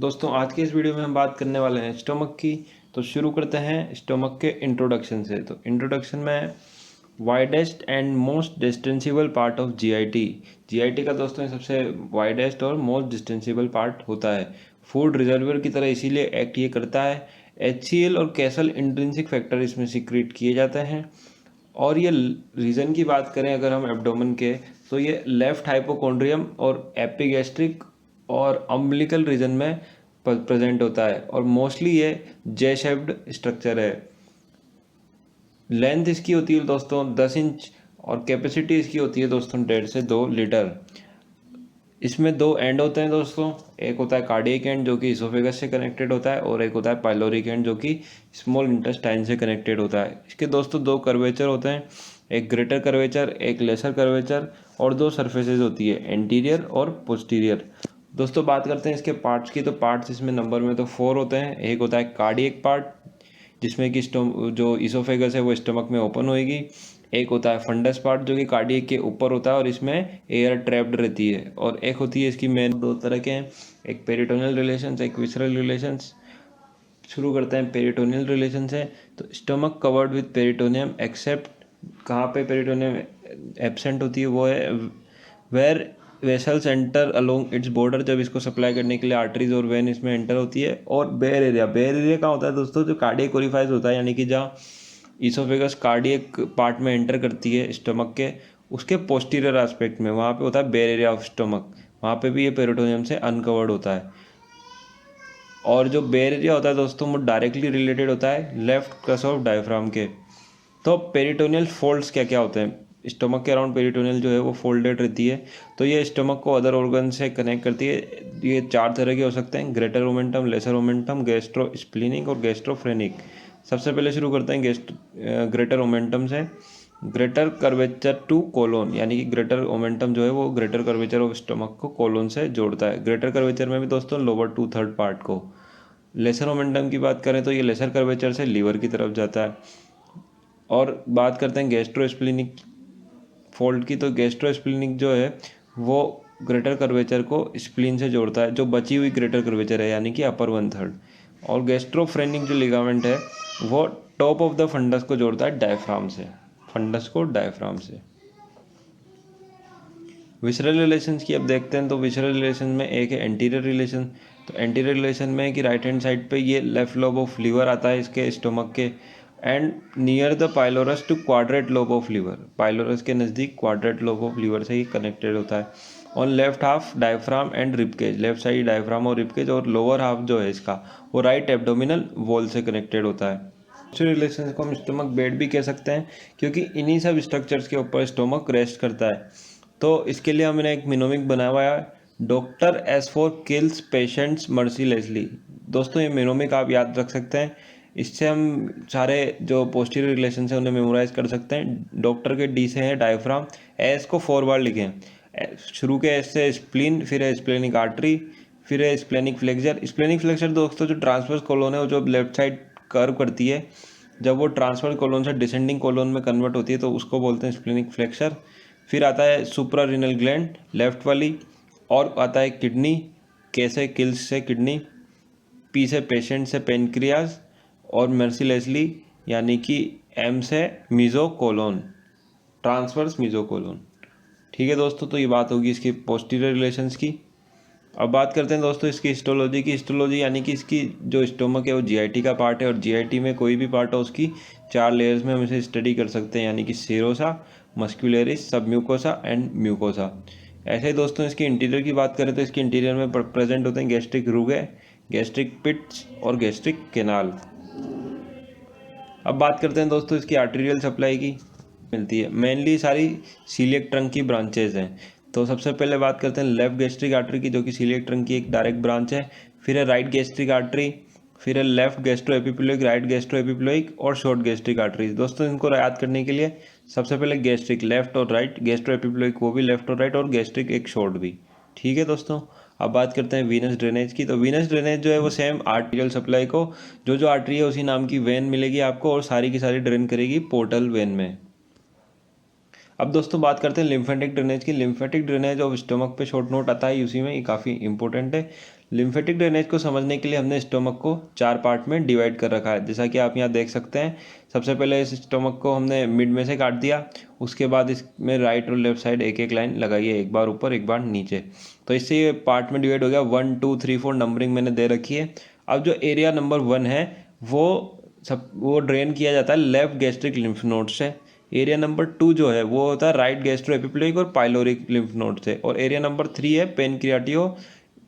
दोस्तों आज की इस वीडियो में हम बात करने वाले हैं स्टोमक की। तो शुरू करते हैं स्टोमक के इंट्रोडक्शन से। तो इंट्रोडक्शन में widest and most distensible part of GIT. GIT का दोस्तों सबसे वाइडेस्ट और मोस्ट डिस्टेंसिबल पार्ट होता है। फूड रिजर्वर की तरह इसीलिए एक्ट ये करता है। एचसीएल और कैसल इंट्रिंसिक फैक्टर इसमें सीक्रेट किए जाते हैं। और ये रीज़न की बात करें अगर हम एब्डोमेन के, तो ये लेफ्ट हाइपोकॉन्ड्रियम और एपिगैस्ट्रिक और अम्बिलिकल रीजन में प्रेजेंट होता है और मोस्टली ये जे शेप्ड स्ट्रक्चर है। लेंथ इसकी होती है दोस्तों 10 इंच और कैपेसिटी इसकी होती है दोस्तों 1.5 से 2 लीटर। इसमें दो एंड होते हैं दोस्तों, एक होता है कार्डियक एंड जो कि इसोफेगस से कनेक्टेड होता है और एक होता है पाइलोरिक एंड जो कि स्मॉल इंटेस्टाइन से कनेक्टेड होता है। इसके दोस्तों दो कर्वेचर होते हैं, एक ग्रेटर कर्वेचर एक लेसर कर्वेचर, और दो सरफेसेज होती है एंटीरियर और पोस्टीरियर। दोस्तों बात करते हैं इसके पार्ट्स की, तो पार्ट्स इसमें नंबर में तो 4 होते हैं। एक होता है कार्डियक पार्ट जिसमें कि जो इसोफेगस है वो स्टमक में ओपन होएगी। एक होता है फंडस पार्ट जो कि कार्डियक के ऊपर होता है और इसमें एयर ट्रैप्ड रहती है। और एक होती है इसकी मेन, दो तरह के हैं, एक पेरिटोनियल रिलेशंस एक विसरल रिलेशंस। शुरू करते हैं पेरिटोनियल रिलेशन से। तो stomach covered with peritoneum except, कहाँ पे पेरिटोनियम एब्सेंट होती है वो है where vessels enter along its border, जब इसको सप्लाई करने के लिए आर्टरीज और वेन इसमें एंटर होती है। और बेयर एरिया, बेयर एरिया कहाँ होता है दोस्तों, जो कार्डियक ओरिफाइस होता है, यानी कि जहाँ इसोफेगस कार्डियक पार्ट में एंटर करती है स्टमक के, उसके पोस्टीरियर एस्पेक्ट में वहाँ पे होता है बेयर एरिया ऑफ स्टमक। वहाँ पे भी ये पेरिटोनियम से अनकवर्ड होता है। और जो बेयर एरिया होता है दोस्तों वो डायरेक्टली रिलेटेड होता है लेफ्ट क्रस ऑफ डायफ्राम के। तो पेरिटोनियल फोल्ड्स क्या क्या होते हैं, स्टमक के अराउंड पेरिटोनियल जो है वो फोल्डेड रहती है। तो ये स्टमक को अदर ऑर्गन से कनेक्ट करती है। ये 4 तरह के हो सकते हैं, greater omentum, lesser omentum, gastro splenic और गैस्ट्रोफ्रेनिक। सबसे पहले शुरू करते हैं ग्रेटर ओमेंटम से। ग्रेटर कर्वेचर टू कोलोन, यानी कि ग्रेटर ओमेंटम जो है वो ग्रेटर कर्वेचर ऑफ स्टमक को कोलोन से जोड़ता है। ग्रेटर कर्वेचर में भी दोस्तों लोअर 2/3 पार्ट को। लेसर मोमेंटम की बात करें तो ये लेसर कर्वेचर से लीवर की तरफ जाता है। और बात करते हैं गैस्ट्रोस्प्लीनिक फोल्ड की, तो गैस्ट्रोस्प्लीनिक जो है वो ग्रेटर कर्वेचर को स्प्लीन से जोड़ता है, जो बची हुई ग्रेटर कर्वेचर है यानी कि अपर 1/3। और गैस्ट्रोफ्रेनिक जो लिगामेंट है वो टॉप ऑफ द फंडस को जोड़ता है डायफ्राम से, फंडस को डायफ्राम से। विसरल रिलेशंस की अब देखते हैं। तो विसरल रिलेशन में एक है एंटीरियर रिलेशन। तो एंटीरियर रिलेशन में है कि राइट हैंड साइड पे ये लेफ्ट लोब ऑफ लीवर आता है इसके स्टोमक के, and near the pylorus to quadrate lobe of liver, pylorus के नज़दीक क्वाड्रेट लोब ऑफ लीवर से ही कनेक्टेड होता है। On left half diaphragm and ribcage, left side diaphragm और रिबकेज, और लोअर हाफ जो है इसका वो राइट एब्डोमिनल वॉल से कनेक्टेड होता है। रिलेशन को हम स्टोमक बेड भी कह सकते हैं क्योंकि इन्हीं सब स्ट्रक्चर्स के ऊपर स्टोमक रेस्ट करता है। तो इसके लिए हमने एक मिनोमिक बनाया हुआ है, doctor S for kills patients mercilessly. दोस्तों ये मिनोमिक आप याद रख सकते हैं, इससे हम सारे जो पोस्टीरियर रिलेशन है उन्हें मेमोराइज कर सकते हैं। डॉक्टर के डी से है डायफ्राम, एस को 4 बार लिखें। शुरू के एस से स्प्लीन, फिर है स्प्लेनिक आर्टरी, फिर है स्प्लेनिक फ्लेक्सर। स्प्लेनिक फ्लेक्सर दोस्तों जो ट्रांसवर्स कोलोन है वो जो लेफ्ट साइड कर्व करती है, जब वो ट्रांसफर कोलोन से डिसेंडिंग कोलोन में कन्वर्ट होती है तो उसको बोलते हैं स्प्लेनिक फ्लेक्सर। फिर आता है सुप्रा रीनल ग्लैंड लेफ्ट वाली, और आता है किडनी, के से किल्स से किडनी, पी से पेशेंट से पेनक्रियाज, और मर्सीलेसली यानी कि एम से मीजोकोलोन, ट्रांसवर्स मीजोकोलोन। ठीक है दोस्तों, तो ये बात होगी इसकी पोस्टीरियर रिलेशंस की। अब बात करते हैं दोस्तों इसकी हिस्टोलॉजी की। हिस्टोलॉजी यानी कि इसकी जो स्टोमक है वो जीआईटी का पार्ट है, और जीआईटी में कोई भी पार्ट हो उसकी 4 लेयर्स में हम इसे स्टडी कर सकते हैं, यानी कि serosa, muscularis, submucosa and mucosa. ऐसे ही दोस्तों इसकी इंटीरियर की बात करें तो इसके इंटीरियर में प्रेजेंट होते हैं गैस्ट्रिक रुगे, गैस्ट्रिक पिट्स और गैस्ट्रिक केनाल। अब बात करते हैं दोस्तों इसकी आर्टेरियल सप्लाई की। मिलती है मेनली सारी सीलियक ट्रंक की ब्रांचेज हैं। तो सबसे पहले बात करते हैं लेफ्ट गैस्ट्रिक आर्टरी की, जो कि सीलियक ट्रंक की एक डायरेक्ट ब्रांच है। फिर है राइट गैस्ट्रिक आर्टरी, फिर है left gastro epiploic, right gastro epiploic और शॉर्ट गैस्ट्रिक आर्टरी। दोस्तों इनको याद करने के लिए सबसे पहले गैस्ट्रिक लेफ्ट और राइट, गैस्ट्रो एपिप्लोइक वो भी लेफ्ट और राइट, और गैस्ट्रिक एक शॉर्ट भी। ठीक है दोस्तों, अब बात करते हैं वीनस ड्रेनेज की। तो वीनस ड्रेनेज जो है वो सेम आर्टेरियल सप्लाई को, जो आर्टरी है उसी नाम की वेन मिलेगी आपको, और सारी की सारी ड्रेन करेगी पोर्टल वेन में। अब दोस्तों बात करते हैं लिम्फेटिक ड्रेनेज की। लिम्फेटिक ड्रेनेज ऑफ स्टमक पे शॉर्ट नोट आता है उसी में, ये काफ़ी इंपॉर्टेंट है। लिम्फेटिक ड्रेनेज को समझने के लिए हमने स्टोमक को 4 पार्ट में डिवाइड कर रखा है, जैसा कि आप यहाँ देख सकते हैं। सबसे पहले इस स्टोमक को हमने मिड में से काट दिया, उसके बाद इसमें राइट और लेफ्ट साइड एक एक लाइन लगाई है, एक बार ऊपर एक बार नीचे। तो इससे ये पार्ट में डिवाइड हो गया। 1 2 3 4 नंबरिंग मैंने दे रखी है। अब जो एरिया नंबर 1 है वो ड्रेन किया जाता है लेफ्ट गैस्ट्रिक लिम्फ नोड से। एरिया नंबर 2 जो है वो होता है राइट गैस्ट्रो एपिप्लेइक और पाइलोरिक लिम्फ नोड से। और एरिया नंबर 3 है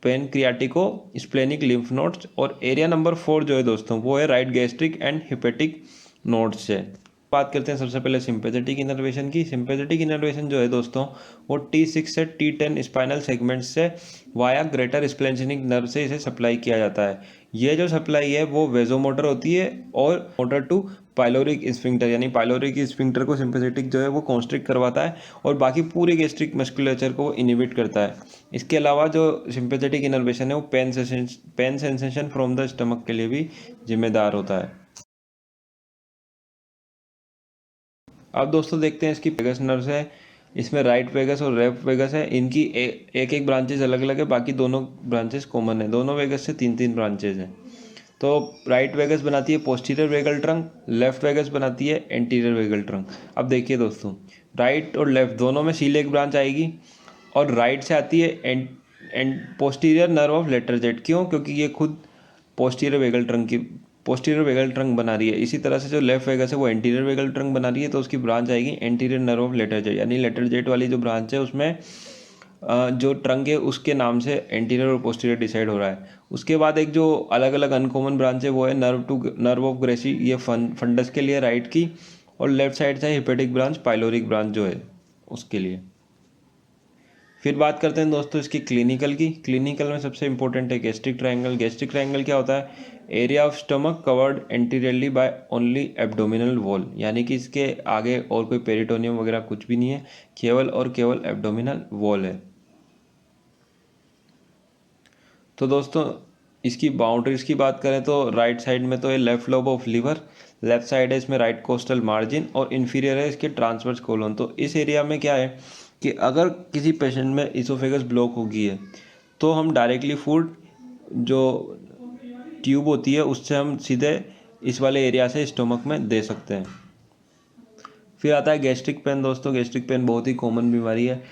पेनक्रियाटिको स्प्लेनिक लिम्फ नोड्स। और एरिया नंबर 4 जो है दोस्तों वो है right gastric and hepatic nodes से। बात करते हैं सबसे पहले सिंपैथेटिक इनर्वेशन की। सिंपैथेटिक इनर्वेशन जो है दोस्तों वो T6 से T10 स्पाइनल सेगमेंट्स से वाया ग्रेटर स्प्लेनिक नर्व से इसे सप्लाई किया जाता है। ये जो सप्लाई है वो वेजोमोटर होती है और मोटर टू पाइलोरिक स्फिंक्टर, यानी पाइलोरिक स्फिंक्टर को सिंपैथेटिक जो है वो कॉन्स्ट्रिक्ट करवाता है और बाकी पूरे गैस्ट्रिक मस्कुलेचर को वो इनहिबिट करता है। इसके अलावा जो सिंपैथेटिक इनर्वेशन है वो pain sensation from the stomach के लिए भी जिम्मेदार होता है। अब दोस्तों देखते हैं इसकी वेगस नर्व्स है। इसमें राइट वेगस और लेफ्ट वेगस है। इनकी एक एक ब्रांचेज अलग अलग है, बाकी दोनों ब्रांचेस कॉमन है। दोनों वेगस से 3 ब्रांचेज हैं। तो राइट वेगस बनाती है posterior vagal trunk, left vagus बनाती है एंटीरियर वेगल ट्रंक। अब देखिए दोस्तों, राइट और लेफ्ट दोनों में सीलिएक ब्रांच आएगी और राइट से आती है and posterior nerve of Latarjet. क्यों? क्योंकि ये खुद पोस्टीरियर वेगल ट्रंक बना रही है। इसी तरह से जो लेफ्ट वेगस है वो एंटीरियर वेगल ट्रंक बना रही है, तो उसकी ब्रांच आएगी anterior nerve of Latarjet. यानी लेटर जेट वाली जो ब्रांच है उसमें जो ट्रंक है उसके नाम से एंटीरियर और पोस्टीरियर डिसाइड हो रहा है। उसके बाद एक जो अलग अलग अनकॉमन ब्रांच है वो है नर्व ऑफ ग्रेसी, ये फंडस के लिए राइट की, और लेफ्ट साइड से हिपेटिक ब्रांच पाइलोरिक ब्रांच जो है उसके लिए। फिर बात करते हैं दोस्तों इसकी क्लिनिकल की। क्लिनिकल में सबसे इंपॉर्टेंट है गैस्ट्रिक ट्रायंगल। गैस्ट्रिक ट्रायंगल क्या होता है? Area of stomach covered anteriorly by only abdominal wall, यानी कि इसके आगे और कोई पेरिटोनियम वगैरह कुछ भी नहीं है, केवल और केवल एब्डोमिनल वॉल है। तो दोस्तों इसकी बाउंड्रीज की बात करें तो राइट साइड में तो ये left lobe of liver, left side है इसमें राइट कोस्टल मार्जिन, और इन्फीरियर है इसके ट्रांसवर्स कोलन। तो इस एरिया में क्या है कि अगर किसी पेशेंट में इसोफेगस ब्लॉक हो गई है तो हम डायरेक्टली फूड जो ट्यूब होती है उससे हम सीधे इस वाले एरिया से स्टोमक में दे सकते हैं। फिर आता है गैस्ट्रिक पेन। दोस्तों गैस्ट्रिक पेन बहुत ही कॉमन बीमारी है।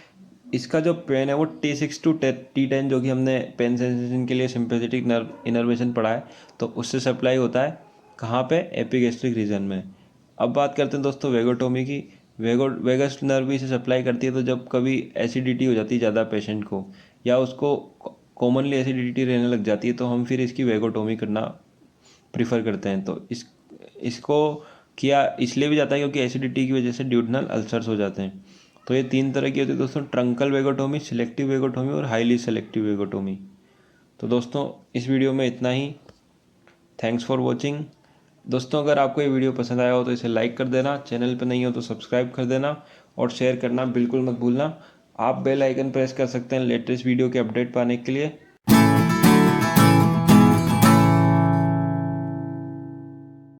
इसका जो पेन है वो T6 to T10 जो कि हमने पेन सेंसेशन के लिए सिंपैथेटिक नर्व इनर्वेशन पढ़ा है, तो उससे सप्लाई होता है कहाँ पे? एपिगैस्ट्रिक रीजन में। अब बात करते हैं दोस्तों वेगोटोमी की। वेगस नर्व भी इसे सप्लाई करती है। तो जब कभी एसिडिटी हो जाती है ज़्यादा पेशेंट को, या उसको कॉमनली एसिडिटी रहने लग जाती है, तो हम फिर इसकी वेगोटोमी करना प्रीफर करते हैं। तो इसको किया इसलिए भी जाता है क्योंकि एसिडिटी की वजह से ड्यूडनल अल्सर्स हो जाते हैं। तो ये 3 तरह की होती है दोस्तों, ट्रंकल वेगोटोमी, सिलेक्टिव वेगोटोमी और हाईली सेलेक्टिव वेगोटोमी। तो दोस्तों इस वीडियो में इतना ही। Thanks for watching. दोस्तों अगर आपको ये वीडियो पसंद आया हो तो इसे लाइक कर देना, चैनल पर नहीं हो तो सब्सक्राइब कर देना और शेयर करना बिल्कुल मत भूलना। आप बेल आइकन प्रेस कर सकते हैं लेटेस्ट वीडियो के अपडेट पाने के लिए।